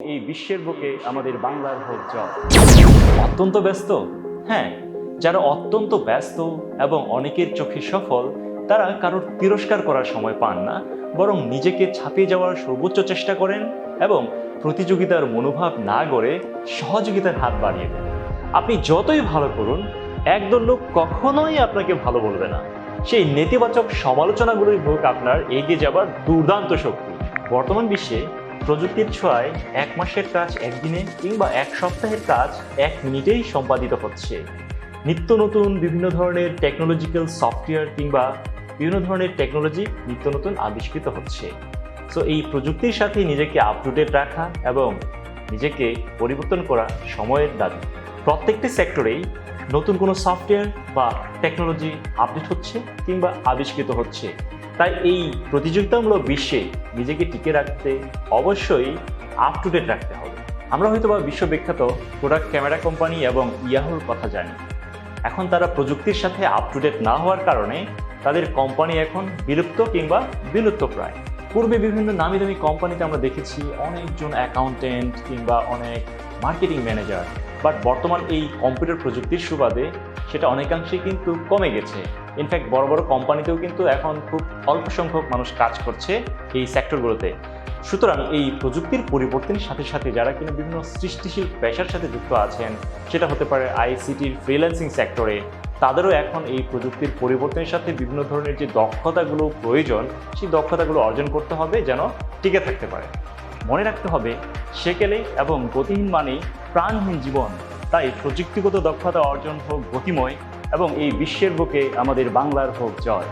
এই বিশ্বের বুকে আমাদের বাংলার হোক জয়। অত্যন্ত ব্যস্ত? হ্যাঁ, যারা অত্যন্ত ব্যস্ত এবং অনেকের চোখে সফল, তারা কারোর তিরস্কার করার সময় পান না, বরং নিজেকে ছাপিয়ে যাওয়ার সর্বোচ্চ চেষ্টা করেন এবং প্রতিযোগিতার মনোভাব না গড়ে সহযোগিতার হাত বাড়িয়ে দেন। আপনি যতই ভালো করুন, একদল লোক কখনোই আপনাকে ভালো বলবে না। সেই নেতিবাচক সমালোচনাগুলোই হোক আপনার এগিয়ে যাবার দুর্দান্ত শক্তি। বর্তমান বিশ্বে প্রযুক্তির ছোঁয়ায় 1 মাসের কাজ একদিনে কিংবা 1 সপ্তাহের কাজ 1 মিনিটেই সম্পাদিত হচ্ছে। নিত্য নতুন বিভিন্ন ধরনের টেকনোলজিক্যাল সফটওয়্যার কিংবা বিভিন্ন ধরনের টেকনোলজি নিত্য নতুন আবিষ্কৃত হচ্ছে। সো এই প্রযুক্তির সাথে নিজেকে আপ টু ডেট রাখা এবং নিজেকে পরিবর্তন করা সময়ের দাবি। প্রত্যেকটি সেক্টরেই নতুন কোনো সফটওয়্যার বা টেকনোলজি আপডেট হচ্ছে কিংবা আবিষ্কৃত হচ্ছে। তাই এই প্রতিযোগিতামূলক বিশ্বে নিজেকে টিকে রাখতে অবশ্যই আপ টু ডেট রাখতে হবে। আমরা হয়তো বা বিশ্ববিখ্যাত প্রোডাক্ট ক্যামেরা কোম্পানি এবং ইয়াহুর কথা জানি। এখন তারা প্রযুক্তির সাথে আপ টু ডেট না হওয়ার কারণে তাদের কোম্পানি এখন বিলুপ্ত কিংবা বিলুপ্ত প্রায়। পূর্বে বিভিন্ন নামি দামি কোম্পানিতে আমরা দেখেছি অনেকজন অ্যাকাউন্টেন্ট কিংবা অনেক মার্কেটিং ম্যানেজার, বাট বর্তমান এই কম্পিউটার প্রযুক্তির সুবাদে সেটা অনেকাংশেই কিন্তু কমে গেছে। ইনফ্যাক্ট বড় বড় কোম্পানিতেও কিন্তু এখন খুব অল্প সংখ্যক মানুষ কাজ করছে এই সেক্টরগুলোতে। সুতরাং এই প্রযুক্তির পরিবর্তনের সাথে সাথে যারা কিনা বিভিন্ন সৃষ্টিশীল পেশার সাথে যুক্ত আছেন, সেটা হতে পারে আইসিটির ফ্রিল্যান্সিং সেক্টরে, তাদেরও এখন এই প্রযুক্তির পরিবর্তনের সাথে বিভিন্ন ধরনের যে দক্ষতাগুলো প্রয়োজন, সেই দক্ষতাগুলো অর্জন করতে হবে যেন টিকে থাকতে পারে। মনে রাখতে হবে, সেকেলে এবং গতিহীন মানেই প্রাণহীন জীবন। তাই প্রযুক্তিগত দক্ষতা অর্জন হোক গতিময় এবং এই বিশ্বের বুকে আমাদের বাংলার হোক জয়।